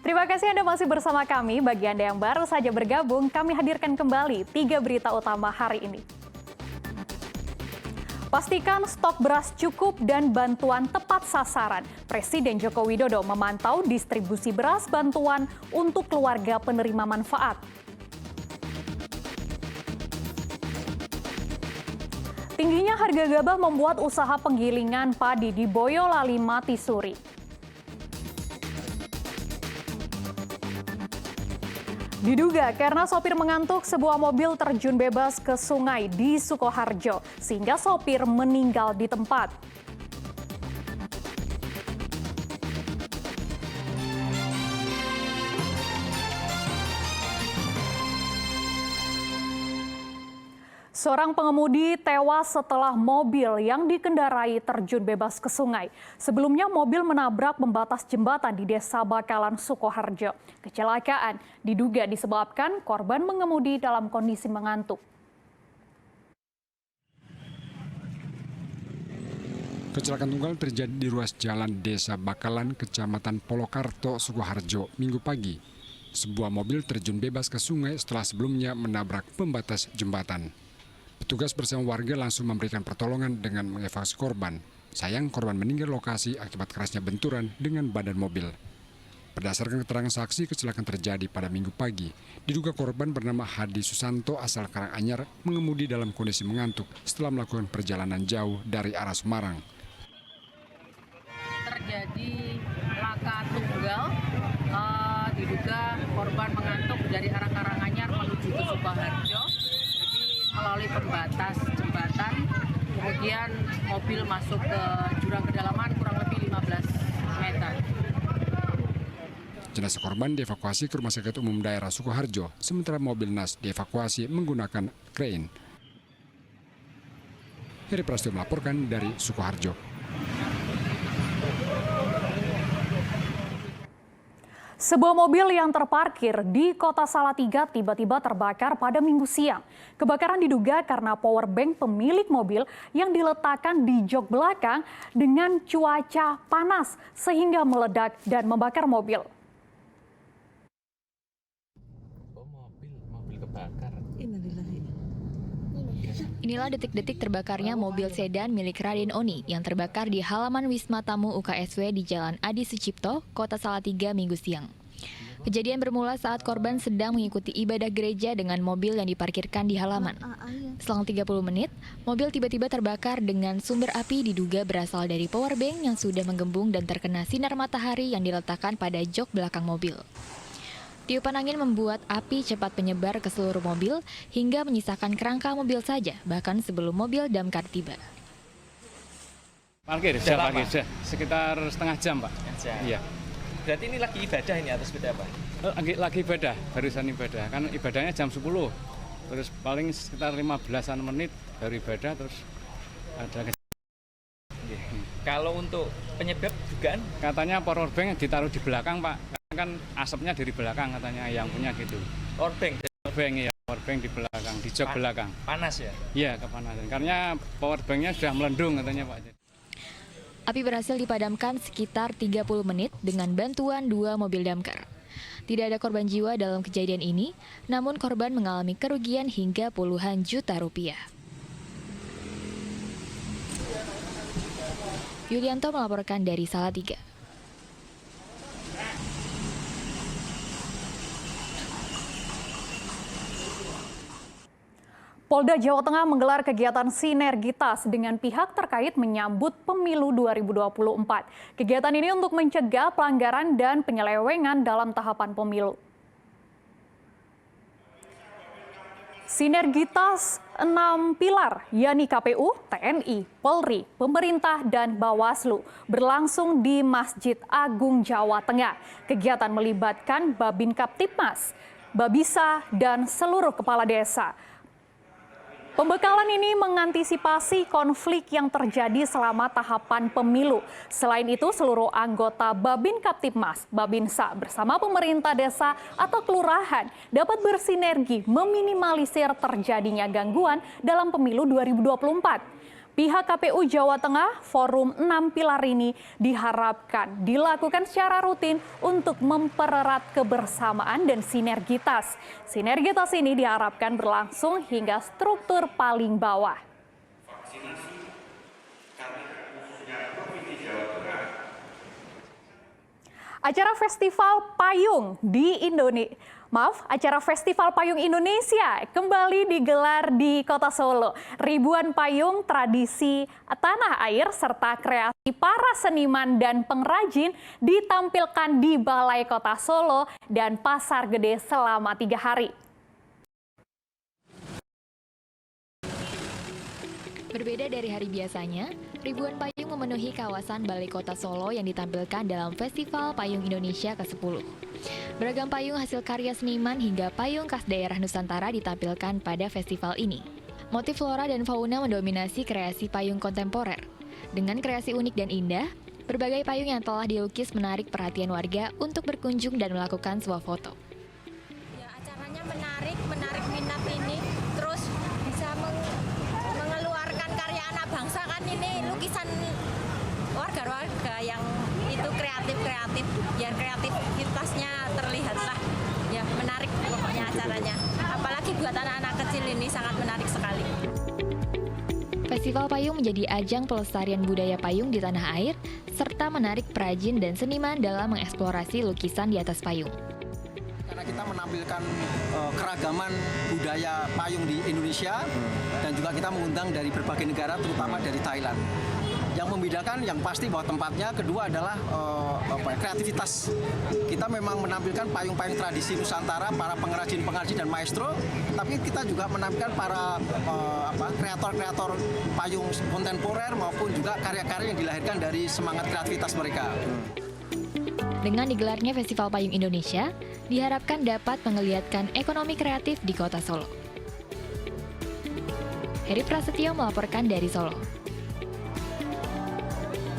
Terima kasih Anda masih bersama kami. Bagi Anda yang baru saja bergabung, kami hadirkan kembali 3 berita utama hari ini. Pastikan stok beras cukup dan bantuan tepat sasaran. Presiden Joko Widodo memantau distribusi beras bantuan untuk keluarga penerima manfaat. Tingginya harga gabah membuat usaha penggilingan padi di Boyolali mati suri. Diduga karena sopir mengantuk, sebuah mobil terjun bebas ke sungai di Sukoharjo, sehingga sopir meninggal di tempat. Seorang pengemudi tewas setelah mobil yang dikendarai terjun bebas ke sungai. Sebelumnya mobil menabrak pembatas jembatan di Desa Bakalan, Sukoharjo. Kecelakaan diduga disebabkan korban mengemudi dalam kondisi mengantuk. Kecelakaan tunggal terjadi di ruas jalan Desa Bakalan, Kecamatan Polokarto, Sukoharjo, Minggu pagi. Sebuah mobil terjun bebas ke sungai setelah sebelumnya menabrak pembatas jembatan. Petugas bersama warga langsung memberikan pertolongan dengan mengevakuasi korban. Sayang, korban meninggal lokasi akibat kerasnya benturan dengan badan mobil. Berdasarkan keterangan saksi, kecelakaan terjadi pada Minggu pagi. Diduga korban bernama Hadi Susanto asal Karanganyar mengemudi dalam kondisi mengantuk setelah melakukan perjalanan jauh dari arah Semarang. Terjadi laka tunggal, diduga korban mengantuk dari arah Karanganyar menuju ke Sukoharjo. Melalui pembatas jembatan, kemudian mobil masuk ke jurang kedalaman kurang lebih 15 meter. Jenazah korban dievakuasi ke Rumah Sakit Umum Daerah Sukoharjo, sementara mobil NAS dievakuasi menggunakan krain. Heri Prasetyo melaporkan dari Sukoharjo. Sebuah mobil yang terparkir di Kota Salatiga tiba-tiba terbakar pada Minggu siang. Kebakaran diduga karena powerbank pemilik mobil yang diletakkan di jok belakang dengan cuaca panas sehingga meledak dan membakar mobil. Mobil kebakar. Inilah detik-detik terbakarnya mobil sedan milik Raden Oni yang terbakar di halaman Wisma Tamu UKSW di Jalan Adi Sucipto, Kota Salatiga, Minggu siang. Kejadian bermula saat korban sedang mengikuti ibadah gereja dengan mobil yang diparkirkan di halaman. Selang 30 menit, mobil tiba-tiba terbakar dengan sumber api diduga berasal dari powerbank yang sudah menggembung dan terkena sinar matahari yang diletakkan pada jok belakang mobil. Tiupan angin membuat api cepat menyebar ke seluruh mobil hingga menyisakan kerangka mobil saja, bahkan sebelum mobil damkar tiba. Parkir, sekitar setengah jam, Pak. Iya. Berarti ini lagi ibadah ini atau sepeda apa? Lagi ibadah, barusan ibadah. Kan ibadahnya jam 10. Terus paling sekitar 15-an menit baru ibadah, terus ada Kalau untuk penyebab dugaan? Katanya powerbank ditaruh di belakang, Pak. Kan asapnya dari belakang katanya yang punya gitu. Powerbank Ya, powerbank di belakang, di jok belakang. Panas ya? Iya, kepanasan. Karena powerbanknya sudah melendung katanya, Pak. Api berhasil dipadamkan sekitar 30 menit dengan bantuan 2 mobil damkar. Tidak ada korban jiwa dalam kejadian ini, namun korban mengalami kerugian hingga puluhan juta rupiah. Yulianto melaporkan dari Salatiga. Polda Jawa Tengah menggelar kegiatan sinergitas dengan pihak terkait menyambut pemilu 2024. Kegiatan ini untuk mencegah pelanggaran dan penyelewengan dalam tahapan pemilu. Sinergitas 6 pilar, yakni KPU, TNI, Polri, pemerintah, dan Bawaslu, berlangsung di Masjid Agung Jawa Tengah. Kegiatan melibatkan Babin Kaptipmas, Babisa, dan seluruh kepala desa. Pembekalan ini mengantisipasi konflik yang terjadi selama tahapan pemilu. Selain itu, seluruh anggota Babin Kaptipmas, Babinsa bersama pemerintah desa atau kelurahan dapat bersinergi meminimalisir terjadinya gangguan dalam pemilu 2024. Pihak KPU Jawa Tengah, forum 6 pilar ini diharapkan dilakukan secara rutin untuk mempererat kebersamaan dan sinergitas. Sinergitas ini diharapkan berlangsung hingga struktur paling bawah. Acara Festival Payung Indonesia kembali digelar di Kota Solo. Ribuan payung tradisi tanah air serta kreasi para seniman dan pengrajin ditampilkan di Balai Kota Solo dan Pasar Gede selama 3 hari. Berbeda dari hari biasanya, ribuan payung memenuhi kawasan Balai Kota Solo yang ditampilkan dalam Festival Payung Indonesia ke-10. Beragam payung hasil karya seniman hingga payung khas daerah Nusantara ditampilkan pada festival ini. Motif flora dan fauna mendominasi kreasi payung kontemporer. Dengan kreasi unik dan indah, berbagai payung yang telah dilukis menarik perhatian warga untuk berkunjung dan melakukan sebuah foto. Ya, acaranya menarik minat ini, terus bisa mengeluarkan karya anak bangsa kan, ini lukisan warga-warga yang itu kreatif, biar kreativitasnya terlihat lah. Ya, menarik pokoknya acaranya. Apalagi buat anak-anak kecil ini sangat menarik sekali. Festival Payung menjadi ajang pelestarian budaya payung di tanah air, serta menarik perajin dan seniman dalam mengeksplorasi lukisan di atas payung. Karena kita menampilkan keragaman budaya payung di Indonesia, dan juga kita mengundang dari berbagai negara, terutama dari Thailand. Yang membedakan yang pasti bahwa tempatnya, kedua adalah kreativitas. Kita memang menampilkan payung-payung tradisi Nusantara, para pengrajin-pengrajin dan maestro, tapi kita juga menampilkan para kreator-kreator payung kontemporer maupun juga karya-karya yang dilahirkan dari semangat kreativitas mereka. Dengan digelarnya Festival Payung Indonesia, diharapkan dapat menggeliatkan ekonomi kreatif di Kota Solo. Heri Prasetyo melaporkan dari Solo.